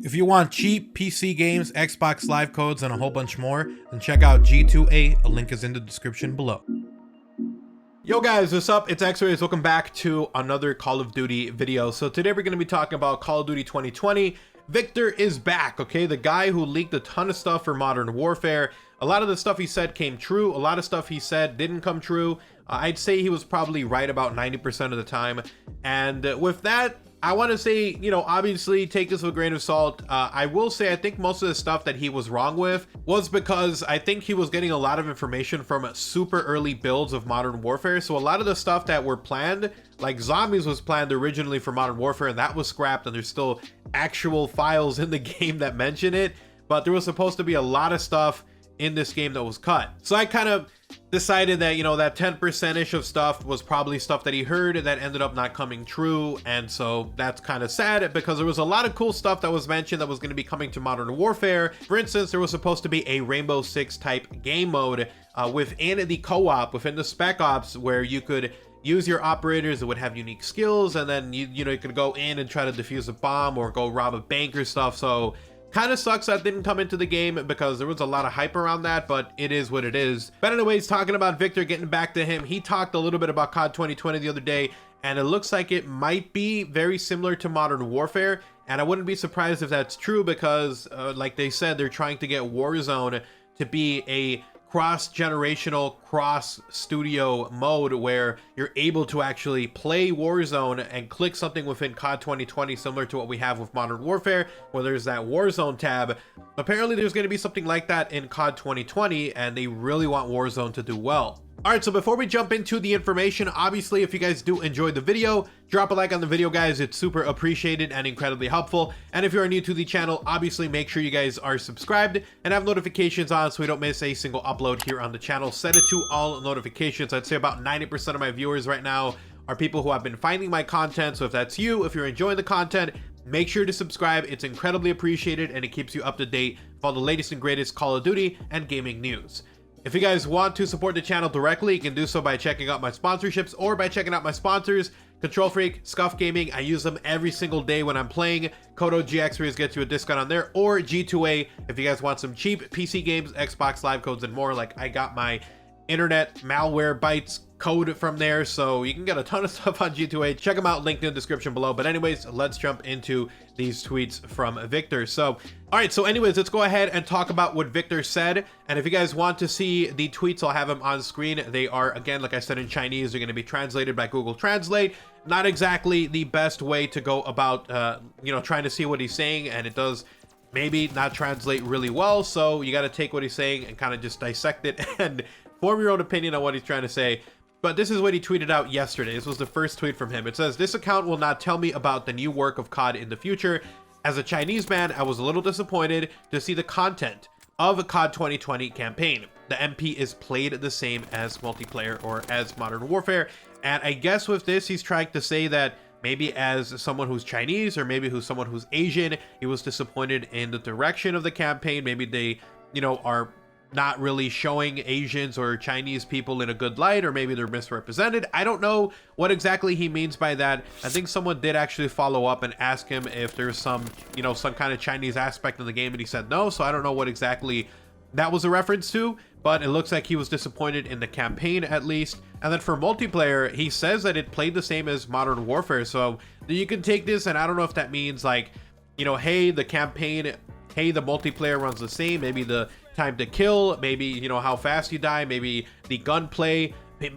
If you want cheap PC games, Xbox Live codes, and a whole bunch more, then check out G2A. A link is in the description below. Yo guys, what's up? It's XRAYZ. Welcome back to another Call of Duty video. So today we're going to be talking about Call of Duty 2020. Victor is back, okay? The guy who leaked a ton of stuff for Modern Warfare. A lot of the stuff he said came true. A lot of stuff he said didn't come true. I'd say he was probably right about 90% of the time. And with that, I want to say, you know, obviously take this with a grain of salt. I will say I think most of the stuff that he was wrong with was because I think he was getting a lot of information from super early builds of Modern Warfare. So a lot of the stuff that were planned, like Zombies was planned originally for Modern Warfare, and that was scrapped, and there's still actual files in the game that mention it. But there was supposed to be a lot of stuff in this game that was cut. So I kind of decided that, you know, that 10%ish of stuff was probably stuff that he heard that ended up not coming true. And so that's kind of sad because there was a lot of cool stuff that was mentioned that was going to be coming to Modern Warfare. For instance, there was supposed to be a Rainbow Six type game mode within the co-op, within the Spec Ops, where you could use your operators that would have unique skills, and then you could go in and try to defuse a bomb or go rob a bank or stuff. So kind of sucks that didn't come into the game because there was a lot of hype around that, but it is what it is. But anyways, talking about Victor, getting back to him, he talked a little bit about COD 2020 the other day, and it looks like it might be very similar to Modern Warfare. And I wouldn't be surprised if that's true because, like they said, they're trying to get Warzone to be a cross-generational, cross-studio mode where you're able to actually play Warzone and click something within COD 2020 similar to what we have with Modern Warfare, where there's that Warzone tab. Apparently there's going to be something like that in COD 2020, and they really want Warzone to do well. Alright, so before we jump into the information, obviously if you guys do enjoy the video, drop a like on the video, guys. It's super appreciated and incredibly helpful. And if you are new to the channel, obviously make sure you guys are subscribed and have notifications on so we don't miss a single upload here on the channel. Set it to all notifications. I'd say about 90% of my viewers right now are people who have been finding my content. So if that's you, if you're enjoying the content, make sure to subscribe. It's incredibly appreciated and it keeps you up to date with all the latest and greatest Call of Duty and gaming news. If you guys want to support the channel directly, you can do so by checking out my sponsorships or by checking out my sponsors. Control Freak, Scuff Gaming, I use them every single day when I'm playing. Code OGXRAYZ gets you a discount on there, or G2A if you guys want some cheap PC games, Xbox Live codes, and more. Like I got my internet malware bytes code from there, so you can get a ton of stuff on G2A. Check them out, linked in the description below. But anyways, let's jump into these tweets from Victor. So all right, so anyways, let's go ahead and talk about what Victor said. And if you guys want to see the tweets, I'll have them on screen. They are, again, like I said, in Chinese. They're going to be translated by Google Translate. Not exactly the best way to go about trying to see what he's saying, and it does maybe not translate really well. So you got to take what he's saying and kind of just dissect it and form your own opinion on what he's trying to say. But this is what he tweeted out yesterday. This was the first tweet from him. It says, "This account will not tell me about the new work of COD in the future. As a Chinese man, I was a little disappointed to see the content of a COD 2020 campaign. The MP is played the same as multiplayer or as Modern Warfare." And I guess with this, he's trying to say that maybe as someone who's Chinese or maybe someone who's Asian, he was disappointed in the direction of the campaign. Maybe they, are not really showing Asians or Chinese people in a good light, or maybe they're misrepresented. I don't know what exactly he means by that. I think someone did actually follow up and ask him if there's some kind of Chinese aspect of the game, and he said no. So I don't know what exactly that was a reference to, but it looks like he was disappointed in the campaign at least. And then for multiplayer, he says that it played the same as Modern Warfare. So you can take this, and I don't know if that means like, hey, the campaign, hey, the multiplayer runs the same. Maybe the time to kill, maybe how fast you die, maybe the gunplay,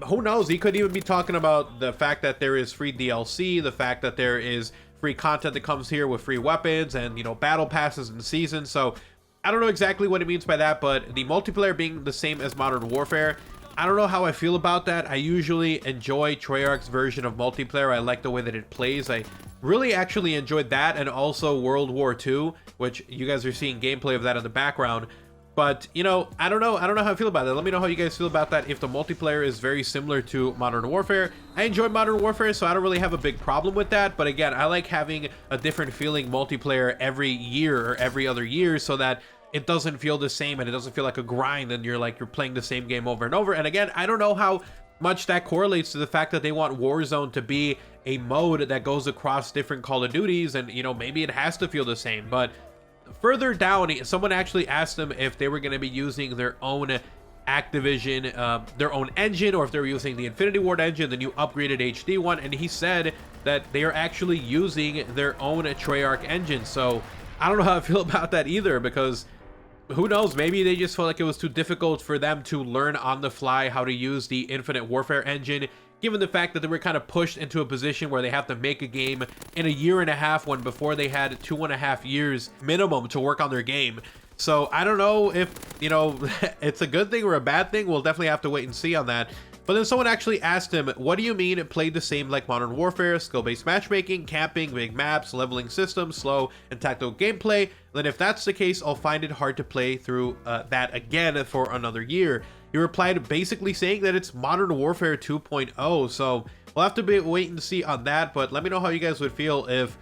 who knows. He could even be talking about the fact that there is free DLC, the fact that there is free content that comes here with free weapons and battle passes and seasons. So I don't know exactly what it means by that, but the multiplayer being the same as Modern Warfare, I don't know how I feel about that. I usually enjoy Treyarch's version of multiplayer. I like the way that it plays. I really actually enjoyed that, and also World War II, which you guys are seeing gameplay of that in the background. But I don't know how I feel about that. Let me know how you guys feel about that. If the multiplayer is very similar to Modern Warfare, I enjoy Modern Warfare, so I don't really have a big problem with that. But again, I like having a different feeling multiplayer every year or every other year, so that it doesn't feel the same and it doesn't feel like a grind and you're playing the same game over and over. And again, I don't know how much that correlates to the fact that they want Warzone to be a mode that goes across different Call of Duties, and maybe it has to feel the same. But further down, someone actually asked them if they were going to be using their own Activision, their own engine, or if they were using the Infinity Ward engine, the new upgraded HD one, and he said that they are actually using their own Treyarch engine. So I don't know how I feel about that either, because who knows, maybe they just felt like it was too difficult for them to learn on the fly how to use the Infinite Warfare engine, given the fact that they were kind of pushed into a position where they have to make a game in a year and a half, when before they had 2.5 years minimum to work on their game. So I don't know if, you know, it's a good thing or a bad thing. We'll definitely have to wait and see on that. But then someone actually asked him, what do you mean it played the same like Modern Warfare, skill-based matchmaking, camping, big maps, leveling systems, slow and tactical gameplay? Then if that's the case, I'll find it hard to play through that again for another year. He replied basically saying that it's Modern Warfare 2.0. So we'll have to wait and see on that. But let me know how you guys would feel if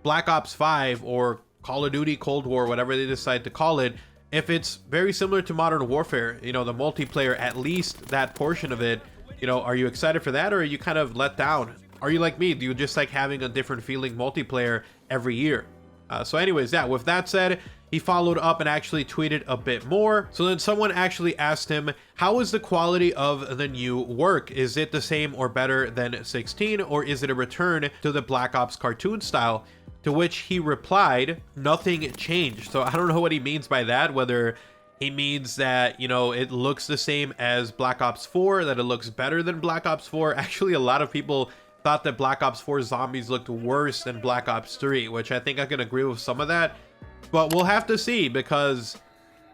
Black Ops 5 or Call of Duty Cold War, whatever they decide to call it, if it's very similar to Modern Warfare, you know, the multiplayer, at least that portion of it, you know, are you excited for that, or are you kind of let down? Are you like me? Do you just like having a different feeling multiplayer every year? So anyways, yeah, with that said, he followed up and actually tweeted a bit more. So then someone actually asked him, how is the quality of the new work? Is it the same or better than 16, or is it a return to the Black Ops cartoon style? To which he replied, nothing changed. So I don't know what he means by that, whether he means that, you know, it looks the same as Black Ops 4, that it looks better than Black Ops 4. Actually, a lot of people thought that Black Ops 4 zombies looked worse than Black Ops 3, which I think I can agree with some of that. But we'll have to see, because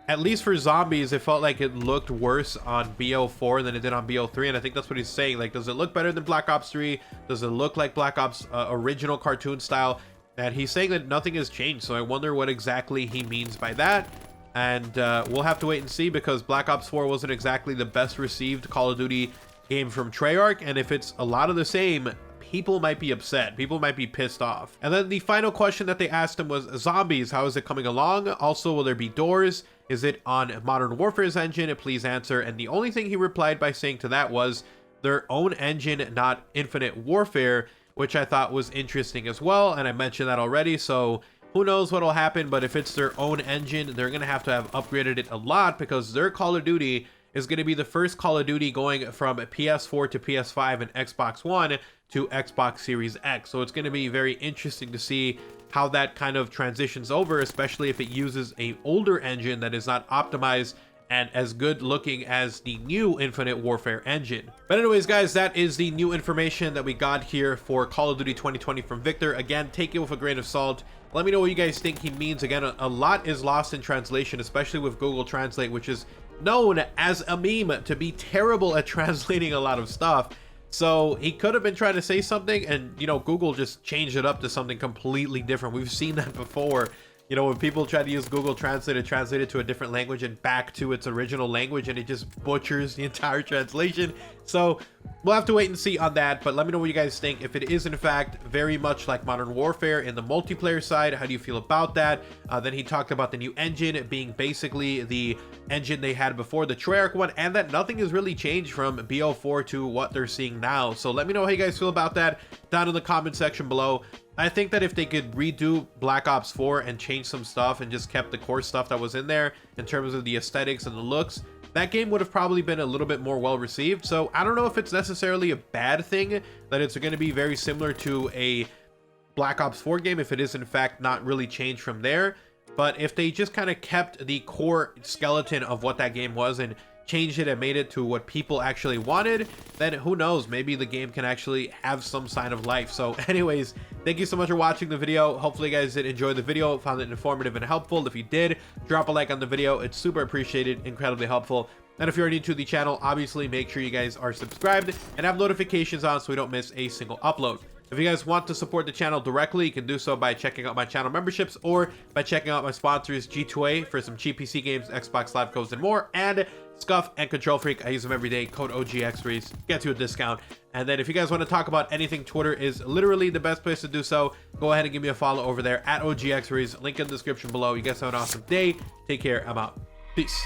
at least for zombies, it felt like it looked worse on BO4 than it did on BO3. And I think that's what he's saying. Like, does it look better than Black Ops 3? Does it look like Black Ops original cartoon style? And he's saying that nothing has changed, so I wonder what exactly he means by that. And we'll have to wait and see, because Black Ops 4 wasn't exactly the best received Call of Duty game from Treyarch, and if it's a lot of the same, people might be upset, people might be pissed off. And then the final question that they asked him was, zombies, how is it coming along? Also, will there be doors? Is it on Modern Warfare's engine? Please answer. And the only thing he replied by saying to that was their own engine, not Infinite Warfare, which I thought was interesting as well, and I mentioned that already. So who knows what'll happen, but if it's their own engine, they're gonna have to have upgraded it a lot, because their Call of Duty is going to be the first Call of Duty going from PS4 to PS5 and Xbox One to Xbox Series X. So it's going to be very interesting to see how that kind of transitions over, especially if it uses a older engine that is not optimized and as good looking as the new Infinite Warfare engine. But anyways, guys, that is the new information that we got here for Call of Duty 2020 from Victor. Again, take it with a grain of salt. Let me know what you guys think he means. Again, a lot is lost in translation, especially with Google Translate, which is known as a meme to be terrible at translating a lot of stuff. So he could have been trying to say something and, you know, Google just changed it up to something completely different. We've seen that before. You know, when people try to use Google Translate to translate it to a different language and back to its original language, and it just butchers the entire translation. So we'll have to wait and see on that, but let me know what you guys think. If it is in fact very much like Modern Warfare in the multiplayer side, how do you feel about that? Then he talked about the new engine being basically the engine they had before, the Treyarch one, and that nothing has really changed from BO4 to what they're seeing now. So let me know how you guys feel about that down in the comment section below. I think that if they could redo Black Ops 4 and change some stuff and just kept the core stuff that was in there in terms of the aesthetics and the looks, that game would have probably been a little bit more well received. So I don't know if it's necessarily a bad thing that it's going to be very similar to a Black Ops 4 game, if it is in fact not really changed from there. But if they just kind of kept the core skeleton of what that game was and changed it and made it to what people actually wanted, then who knows, maybe the game can actually have some sign of life. So anyways, thank you so much for watching the video. Hopefully you guys did enjoy the video, found it informative and helpful. If you did, drop a like on the video, it's super appreciated, incredibly helpful. And if you're new to the channel, obviously make sure you guys are subscribed and have notifications on so we don't miss a single upload. If you guys want to support the channel directly, you can do so by checking out my channel memberships or by checking out my sponsors G2A for some cheap PC games, Xbox Live codes, and more, and Scuff and Control Freak. I use them every day. Code OGXRAYZ gets you a discount. And then if you guys want to talk about anything, Twitter is literally the best place to do so. Go ahead and give me a follow over there at OGXRAYZ. Link in the description below. You guys have an awesome day. Take care. I'm out. Peace.